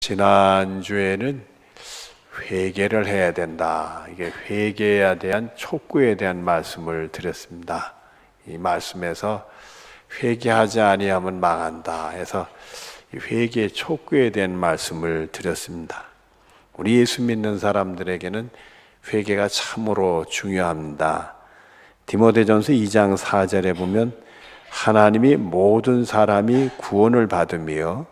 지난주에는 회개를 해야 된다. 이게 회개에 대한 촉구에 대한 말씀을 드렸습니다. 이 말씀에서 회개하지 아니하면 망한다 해서 회개의 촉구에 대한 말씀을 드렸습니다. 우리 예수 믿는 사람들에게는 회개가 참으로 중요합니다. 디모데전서 2장 4절에 보면 하나님이 모든 사람이 구원을 받으며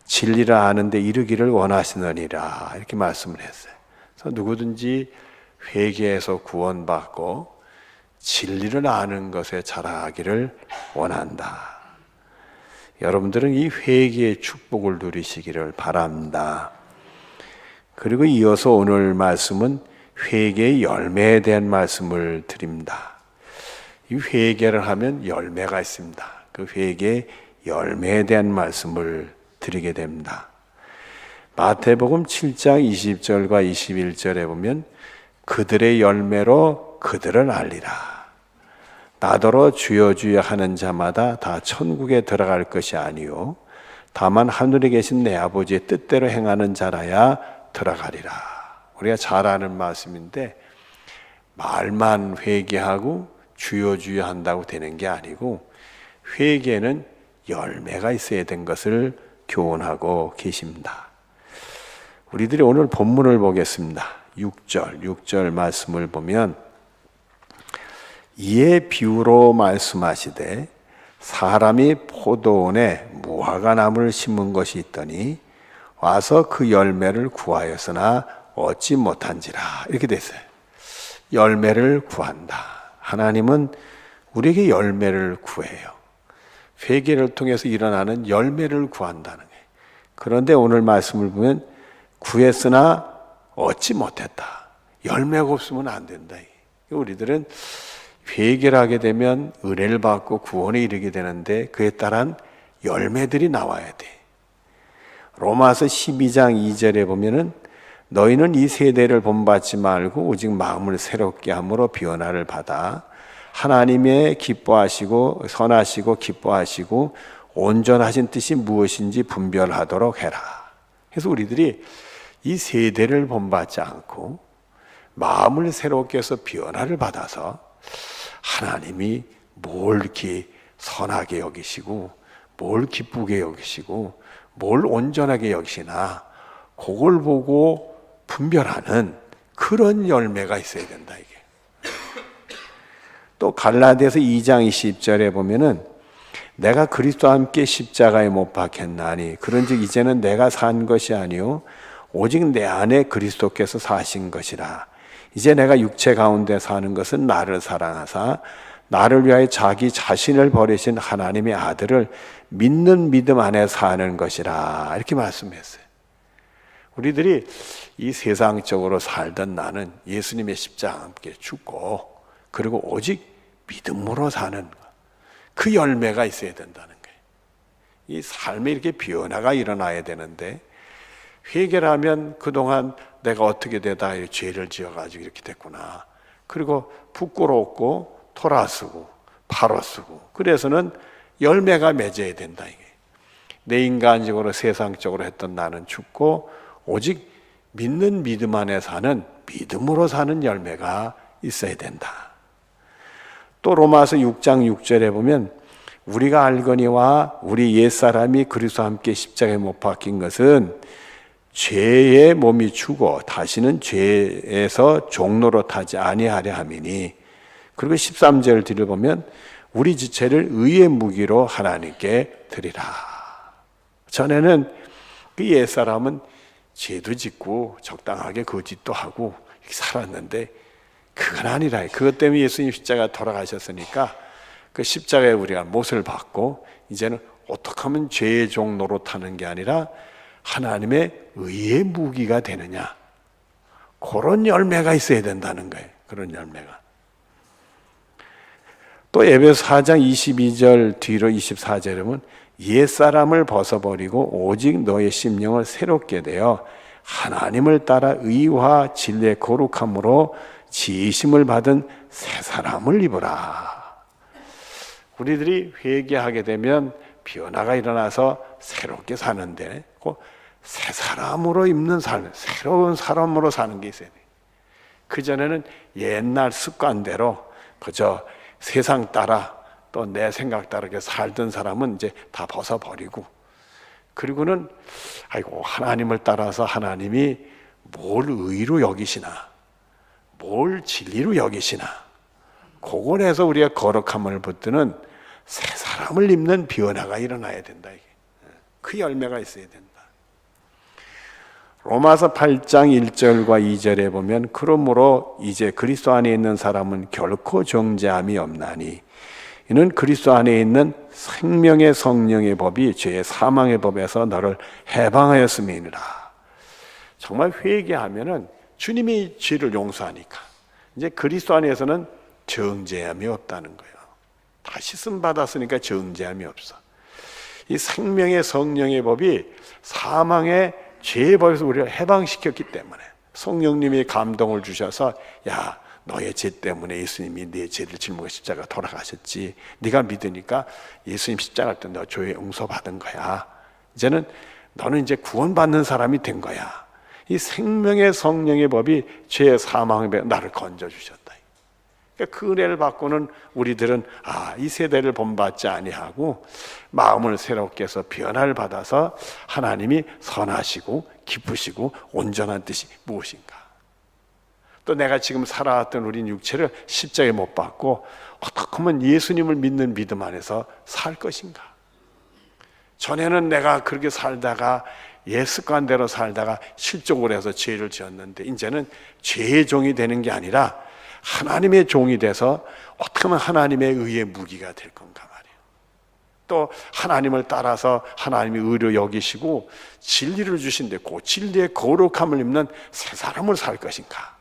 진리를 아는데 이르기를 원하시느니라 이렇게 말씀을 했어요. 그래서 누구든지 회개해서 구원받고 진리를 아는 것에 자라기를 원한다. 여러분들은 이 회개의 축복을 누리시기를 바랍니다. 그리고 이어서 오늘 말씀은 회개의 열매에 대한 말씀을 드립니다. 이 회개를 하면 열매가 있습니다. 그 회개의 열매에 대한 말씀을 드리게 됩니다. 마태복음 7장 20절과 21절에 보면 그들의 열매로 그들을 알리라. 나더러 주여 주여 하는 자마다 다 천국에 들어갈 것이 아니요 다만 하늘에 계신 내 아버지의 뜻대로 행하는 자라야 들어가리라. 우리가 잘 아는 말씀인데 말만 회개하고 주여 주여 한다고 되는 게 아니고 회개는 열매가 있어야 된 것을 교훈하고 계십니다. 우리들이 오늘 본문을 보겠습니다. 6절 말씀을 보면 이에 비유로 말씀하시되 사람이 포도원에 무화과 나무를 심은 것이 있더니 와서 그 열매를 구하였으나 얻지 못한지라 이렇게 됐어요. 열매를 구한다. 하나님은 우리에게 열매를 구해요. 회개를 통해서 일어나는 열매를 구한다는 거예요. 그런데 오늘 말씀을 보면 구했으나 얻지 못했다. 열매가 없으면 안 된다. 우리들은 회개를 하게 되면 은혜를 받고 구원에 이르게 되는데 그에 따른 열매들이 나와야 돼. 로마서 12장 2절에 보면은 너희는 이 세대를 본받지 말고 오직 마음을 새롭게 함으로 변화를 받아 하나님의 기뻐하시고 선하시고 기뻐하시고 온전하신 뜻이 무엇인지 분별하도록 해라. 그래서 우리들이 이 세대를 본받지 않고 마음을 새롭게 해서 변화를 받아서 하나님이 뭘 이렇게 선하게 여기시고 뭘 기쁘게 여기시고 뭘 온전하게 여기시나 그걸 보고 분별하는 그런 열매가 있어야 된다 이게. 또 갈라디아서 2장 20절에 보면은 내가 그리스도와 함께 십자가에 못 박혔나니 그런즉 이제는 내가 산 것이 아니요 오직 내 안에 그리스도께서 사신 것이라. 이제 내가 육체 가운데 사는 것은 나를 사랑하사 나를 위하여 자기 자신을 버리신 하나님의 아들을 믿는 믿음 안에 사는 것이라 이렇게 말씀했어요. 우리들이 이 세상적으로 살던 나는 예수님의 십자가와 함께 죽고 그리고 오직 믿음으로 사는 것. 그 열매가 있어야 된다는 거예요. 이 삶에 이렇게 변화가 일어나야 되는데 회개를 하면 그동안 내가 어떻게 되다 죄를 지어가지고 이렇게 됐구나. 그리고 부끄럽고 토라쓰고 바로쓰고 그래서는 열매가 맺어야 된다. 이게. 내 인간적으로 세상적으로 했던 나는 죽고 오직 믿는 믿음 안에 사는 믿음으로 사는 열매가 있어야 된다. 또 로마서 6장 6절에 보면 우리가 알거니와 우리 옛사람이 그리스도와 함께 십자가에 못 박힌 것은 죄의 몸이 죽어 다시는 죄에서 종로로 타지 아니하려 함이니 그리고 13절 뒤를 보면 우리 지체를 의의 무기로 하나님께 드리라. 전에는 그 옛사람은 죄도 짓고 적당하게 거짓도 하고 살았는데 그건 아니라 그것 때문에 예수님 십자가 돌아가셨으니까 그 십자가에 우리가 못을 받고 이제는 어떻게 하면 죄의 종 노릇하는 게 아니라 하나님의 의의 무기가 되느냐 그런 열매가 있어야 된다는 거예요. 그런 열매가. 또 에베소 4장 22절 뒤로 24절에 보면 옛사람을 벗어버리고 오직 너의 심령을 새롭게 되어 하나님을 따라 의와 진리의 거룩함으로 지으심을 받은 새 사람을 입으라. 우리들이 회개하게 되면 변화가 일어나서 새롭게 사는데 그 새 사람으로 입는 삶, 새로운 사람으로 사는 게 있어야 돼. 그전에는 옛날 습관대로 그저 세상 따라 또 내 생각 따라 살던 사람은 이제 다 벗어버리고, 그리고는 아이고 하나님을 따라서 하나님이 뭘 의로 여기시나, 뭘 진리로 여기시나, 그걸 해서 우리가 거룩함을 붙드는 새 사람을 입는 변화가 일어나야 된다. 이게. 그 열매가 있어야 된다. 로마서 8장 1절과 2절에 보면 그러므로 이제 그리스도 안에 있는 사람은 결코 정죄함이 없나니 이는 그리스도 안에 있는 생명의 성령의 법이 죄의 사망의 법에서 너를 해방하였음이니라. 정말 회개하면은 주님이 죄를 용서하니까 이제 그리스도 안에서는 정죄함이 없다는 거예요. 다 씻음 받았으니까 정죄함이 없어. 이 생명의 성령의 법이 사망의 죄의 법에서 우리를 해방시켰기 때문에 성령님이 감동을 주셔서 야, 너의 죄 때문에 예수님이 네 죄를 짊어지고 십자가 돌아가셨지. 네가 믿으니까 예수님 십자가 할 때 너 죄 용서받은 거야. 이제는 너는 이제 구원받는 사람이 된 거야. 이 생명의 성령의 법이 죄의 사망의 법에 나를 건져주셨다. 그러니까 그 은혜를 받고는 우리들은 이 세대를 본받지 아니하고 마음을 새롭게 해서 변화를 받아서 하나님이 선하시고 기쁘시고 온전한 뜻이 무엇인가, 또 내가 지금 살아왔던 우리 육체를 십자가에 못 박고 어떻게 하면 예수님을 믿는 믿음 안에서 살 것인가. 전에는 내가 그렇게 살다가 옛 습관대로 살다가 실족을 해서 죄를 지었는데 이제는 죄의 종이 되는 게 아니라 하나님의 종이 돼서 어떻게 하면 하나님의 의의 무기가 될 건가 말이에요. 또 하나님을 따라서 하나님의 의로 여기시고 진리를 주신데 그 진리의 거룩함을 입는 새 사람을 살 것인가,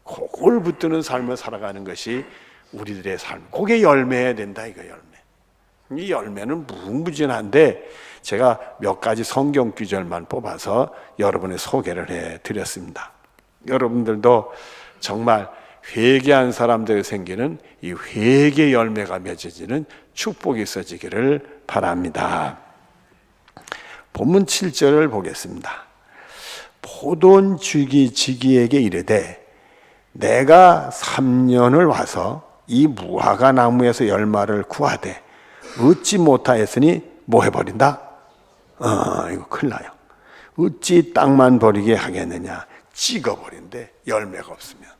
그걸 붙드는 삶을 살아가는 것이 우리들의 삶. 그게 열매해야 된다, 이거 열매. 이 열매는 무궁무진한데 제가 몇 가지 성경 구절만 뽑아서 여러분의 소개를 해드렸습니다. 여러분들도 정말 회개한 사람들에 생기는 이 회개 열매가 맺어지는 축복이 있어지기를 바랍니다. 본문 7절을 보겠습니다. 포도원 지기에게 이르되 내가 3년을 와서 이 무화과 나무에서 열매를 구하되 얻지 못하였으니 뭐 해버린다? 이거 큰일 나요. 어찌 땅만 버리게 하겠느냐? 찍어버린대. 열매가 없으면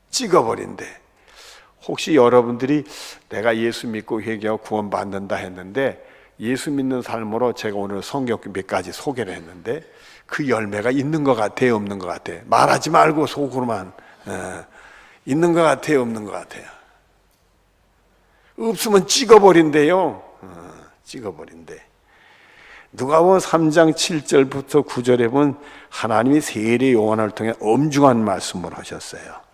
찍어버린대. 혹시 여러분들이 내가 예수 믿고 회개하고 구원받는다 했는데 예수 믿는 삶으로 제가 오늘 성경 몇 가지 소개를 했는데 그 열매가 있는 것 같아요, 없는 것 같아요? 말하지 말고 속으로만 있는 것 같아요, 없는 것 같아요? 없으면 찍어버린대요. 찍어버린대. 누가복음 3장 7절부터 9절에 보면 하나님이 세례 요한을 통해 엄중한 말씀을 하셨어요.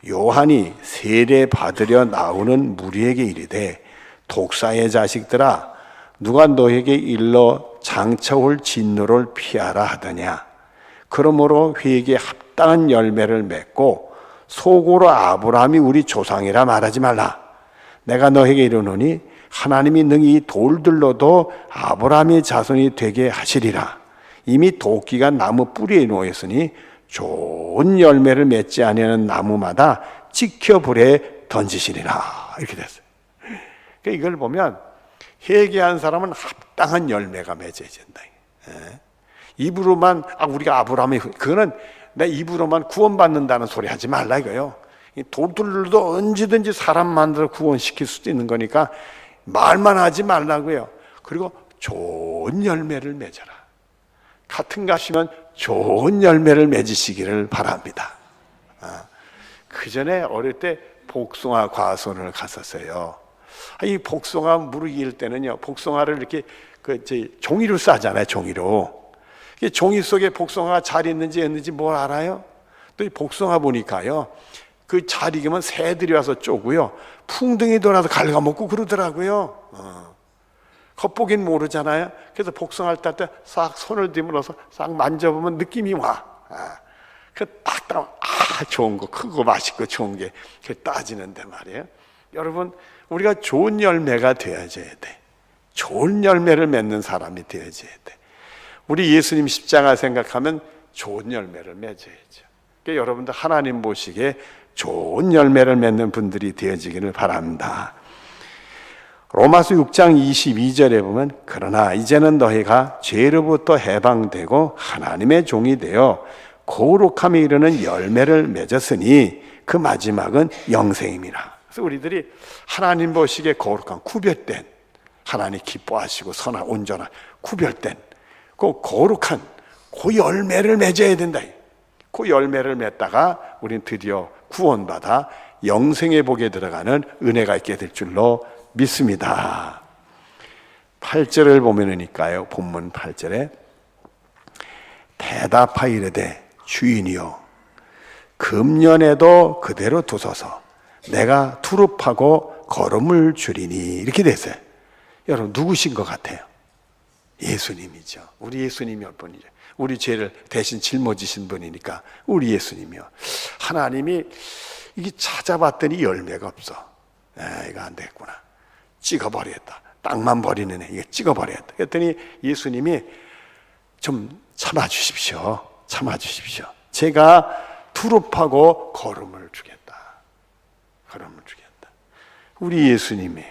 요한이 세례 받으려 나오는 무리에게 이르되 독사의 자식들아 누가 너에게 일러 장차올 진노를 피하라 하더냐. 그러므로 회개에 합당한 열매를 맺고 속으로 아브라함이 우리 조상이라 말하지 말라. 내가 너에게 이르노니 하나님이 능히 돌들로도 아브라함의 자손이 되게 하시리라. 이미 도끼가 나무 뿌리에 놓였으니 좋은 열매를 맺지 아니하는 나무마다 찍혀 불에 던지시리라. 이렇게 됐어요. 그러니까 이걸 보면 회개한 사람은 합당한 열매가 맺어야 된다. 입으로만 우리가 아브라함이 그거는 내 입으로만 구원받는다는 소리 하지 말라 이거요. 돌들도 언제든지 사람 만들어 구원시킬 수도 있는 거니까 말만 하지 말라고요. 그리고 좋은 열매를 맺어라. 같은 가시면 좋은 열매를 맺으시기를 바랍니다. 그 전에 어릴 때 복숭아 과수원을 갔었어요. 이 복숭아 무르기일 때는요, 복숭아를 이렇게 종이로 싸잖아요, 종이로. 종이 속에 복숭아가 잘 있는지 없는지 뭘 알아요? 또 이 복숭아 보니까요, 그 잘 익으면 새들이 와서 쪼고요, 풍등이 돌아서 갉아먹고 그러더라고요. 겉보긴 모르잖아요. 그래서 복숭아를 딸 때 싹 손을 뒤물어서 싹 만져보면 느낌이 와. 딱 좋은 거, 크고 맛있고 좋은 게 따지는데 말이에요. 여러분, 우리가 좋은 열매가 되어져야 돼. 좋은 열매를 맺는 사람이 되어져야 돼. 우리 예수님 십자가 생각하면 좋은 열매를 맺어야죠. 그러니까 여러분들 하나님 보시기에 좋은 열매를 맺는 분들이 되어지기를 바랍니다. 로마서 6장 22절에 보면 그러나 이제는 너희가 죄로부터 해방되고 하나님의 종이 되어 거룩함에 이르는 열매를 맺었으니 그 마지막은 영생임이라. 그래서 우리들이 하나님 보시기에 거룩한 구별된, 하나님 기뻐하시고 선한 온전한 구별된 그 거룩한 그 열매를 맺어야 된다. 그 열매를 맺다가 우리는 드디어 구원받아 영생의 복에 들어가는 은혜가 있게 될 줄로 믿습니다. 8절을 보면으니까요. 본문 8절에 대답하이르되 주인이여 금년에도 그대로 두소서 내가 투릅하고 걸음을 줄이니 이렇게 됐어요. 여러분 누구신 것 같아요? 예수님이죠. 우리 예수님이 몇 분이죠. 우리 죄를 대신 짊어지신 분이니까 우리 예수님이요. 하나님이 이게 찾아봤더니 열매가 없어. 이거 안 됐구나. 찍어버리겠다. 땅만 버리는 애, 이거 찍어버리겠다. 그랬더니 예수님이 좀 참아주십시오. 참아주십시오. 제가 투릅하고 걸음을 주겠다. 걸음을 주겠다. 우리 예수님이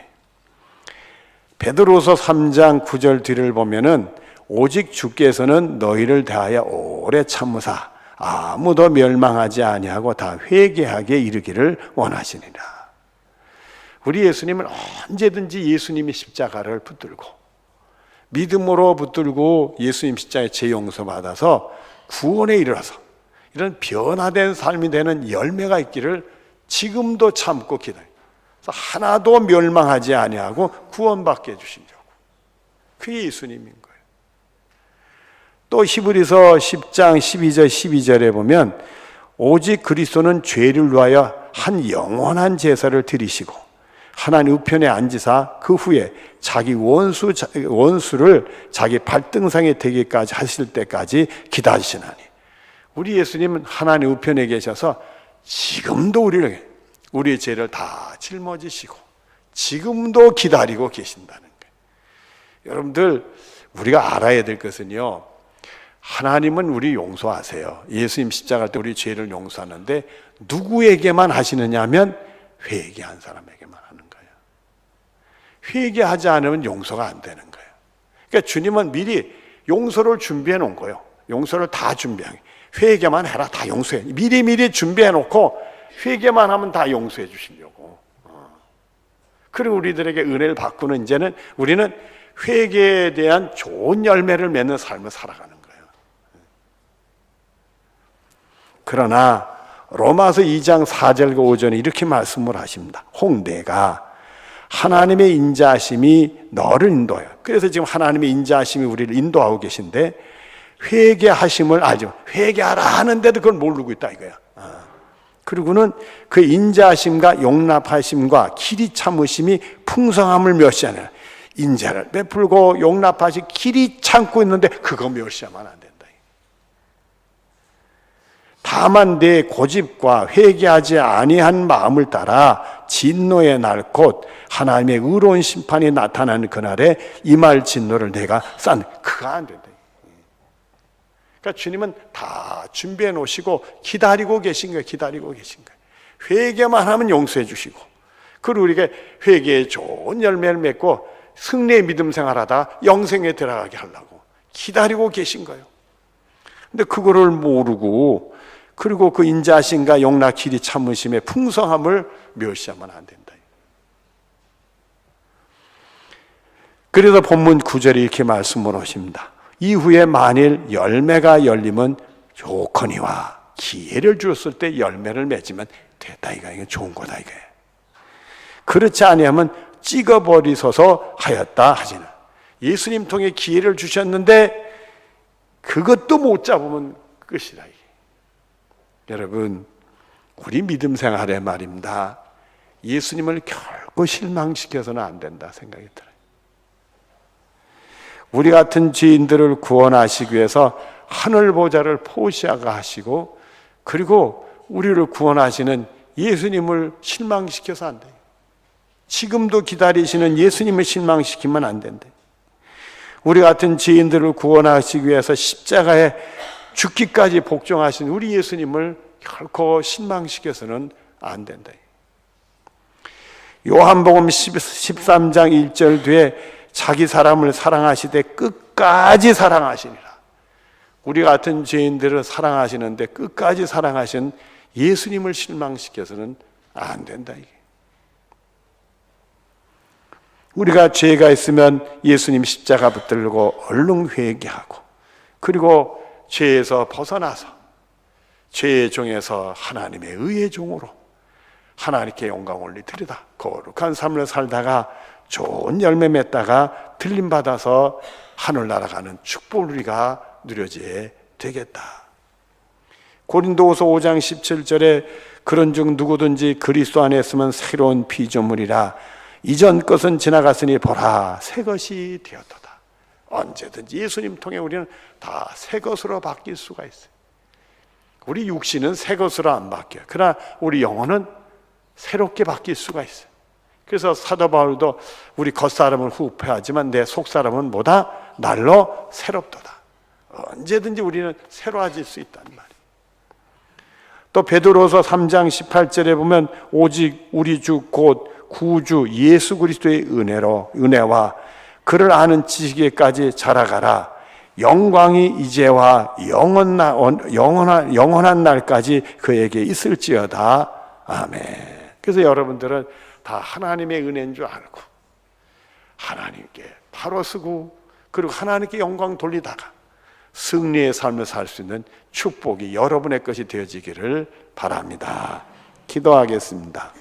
베드로서 3장 9절 뒤를 보면은 오직 주께서는 너희를 대하여 오래 참으사 아무도 멸망하지 아니하고 다 회개하게 이르기를 원하시니라. 우리 예수님은 언제든지 예수님의 십자가를 붙들고 믿음으로 붙들고 예수님 십자가의 죄 용서 받아서 구원에 이르러서 이런 변화된 삶이 되는 열매가 있기를 지금도 참고 기다려요. 하나도 멸망하지 아니하고 구원받게 해주시려고. 그게 예수님인 거예요. 또 히브리서 10장 12절에 보면 오직 그리스도는 죄를 위하여 한 영원한 제사를 드리시고 하나님 우편에 앉으사 그 후에 자기 원수를 자기 발등상에 되기까지 하실 때까지 기다리시나니. 우리 예수님은 하나님 우편에 계셔서 지금도 우리의 죄를 다 짊어지시고 지금도 기다리고 계신다는 거예요. 여러분들 우리가 알아야 될 것은요, 하나님은 우리 용서하세요. 예수님 십자가 때 우리 죄를 용서하는데 누구에게만 하시느냐 하면 회개한 사람에게만 하는 거예요. 회개하지 않으면 용서가 안 되는 거예요. 그러니까 주님은 미리 용서를 준비해 놓은 거예요. 용서를 다 준비한 거예요. 회개만 해라, 다 용서해. 미리 준비해 놓고 회개만 하면 다 용서해 주시려고. 그리고 우리들에게 은혜를 바꾸는 이제는 우리는 회개에 대한 좋은 열매를 맺는 삶을 살아가는 거예요. 그러나 로마서 2장 4절과 5절에 이렇게 말씀을 하십니다. 홍대가 하나님의 인자하심이 너를 인도해요. 그래서 지금 하나님의 인자하심이 우리를 인도하고 계신데 회개하심을 알죠. 회개하라 하는데도 그걸 모르고 있다 이거야. 그리고는 그 인자하심과 용납하심과 길이 참으심이 풍성함을 멸시하는, 인자를 베풀고 용납하시 길이 참고 있는데 그거 멸시하면 안 된다. 다만 내 고집과 회개하지 아니한 마음을 따라 진노의 날 곧 하나님의 의로운 심판이 나타나는 그날에 임할 진노를 내가 그거 안 된다. 그러니까 주님은 다 준비해 놓으시고 기다리고 계신 거예요. 기다리고 계신 거예요. 회개만 하면 용서해 주시고, 그리고 우리가 회개에 좋은 열매를 맺고 승리의 믿음 생활하다 영생에 들어가게 하려고 기다리고 계신 거예요. 근데 그거를 모르고, 그리고 그 인자하심과 용납 길이 참으심의 풍성함을 멸시하면 안 된다. 그래서 본문 9절에 이렇게 말씀을 하십니다. 이후에 만일 열매가 열리면 좋거니와, 기회를 주었을 때 열매를 맺으면 됐다 이거 좋은 거다 이거예요. 그렇지 아니하면 찍어버리소서 하였다 하시는. 예수님 통해 기회를 주셨는데 그것도 못 잡으면 끝이다 이게. 여러분, 우리 믿음 생활의 말입니다. 예수님을 결코 실망시켜서는 안 된다 생각이 들어요. 우리 같은 죄인들을 구원하시기 위해서 하늘 보좌를 포시아가 하시고, 그리고 우리를 구원하시는 예수님을 실망시켜서 안 돼요. 지금도 기다리시는 예수님을 실망시키면 안 된대. 우리 같은 죄인들을 구원하시기 위해서 십자가에 죽기까지 복종하신 우리 예수님을 결코 실망시켜서는 안 된다. 요한복음 13장 1절 뒤에 자기 사람을 사랑하시되 끝까지 사랑하시니라. 우리 같은 죄인들을 사랑하시는데 끝까지 사랑하신 예수님을 실망시켜서는 안 된다. 이게. 우리가 죄가 있으면 예수님 십자가 붙들고 얼른 회개하고, 그리고 죄에서 벗어나서 죄의 종에서 하나님의 의의 종으로 하나님께 영광 올리드리다 거룩한 삶을 살다가 좋은 열매 맺다가 들림받아서 하늘 날아가는 축복을 우리가 누려져야 되겠다. 고린도후서 5장 17절에 그런즉 누구든지 그리스도 안에 있으면 새로운 피조물이라 이전 것은 지나갔으니 보라 새 것이 되었도다. 언제든지 예수님 통해 우리는 다 새 것으로 바뀔 수가 있어요. 우리 육신은 새 것으로 안 바뀌어요. 그러나 우리 영혼은 새롭게 바뀔 수가 있어요. 그래서 사도 바울도 우리 겉사람은 후패하지만 내 속사람은 뭐다? 날로 새롭도다. 언제든지 우리는 새로워질 수 있다는 말이에요. 또 베드로서 3장 18절에 보면 오직 우리 주 곧 구주 예수 그리스도의 은혜와 그를 아는 지식에까지 자라가라. 영광이 이제와 영원한 날까지 그에게 있을지어다. 아멘. 그래서 여러분들은 다 하나님의 은혜인 줄 알고 하나님께 바로 서고 그리고 하나님께 영광 돌리다가 승리의 삶을 살 수 있는 축복이 여러분의 것이 되어지기를 바랍니다. 기도하겠습니다.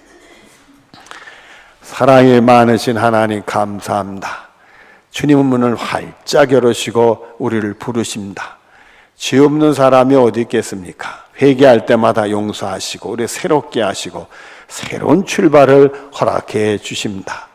사랑이 많으신 하나님 감사합니다. 주님은 문을 활짝 열으시고 우리를 부르십니다. 죄 없는 사람이 어디 있겠습니까? 회개할 때마다 용서하시고 우리 새롭게 하시고 새로운 출발을 허락해 주십니다.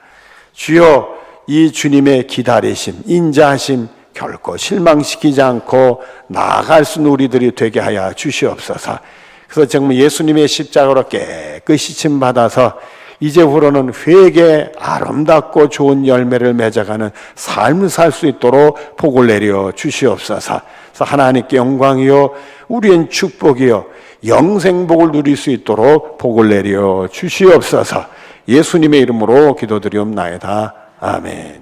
주여, 이 주님의 기다리심, 인자하심 결코 실망시키지 않고 나아갈 수 있는 우리들이 되게 하여 주시옵소서. 그래서 정말 예수님의 십자가로 깨끗이 칭받아서 이제후로는 회개 아름답고 좋은 열매를 맺어가는 삶을 살 수 있도록 복을 내려 주시옵소서. 그래서 하나님께 영광이요 우리의 축복이요 영생복을 누릴 수 있도록 복을 내려 주시옵소서. 예수님의 이름으로 기도드리옵나이다. 아멘.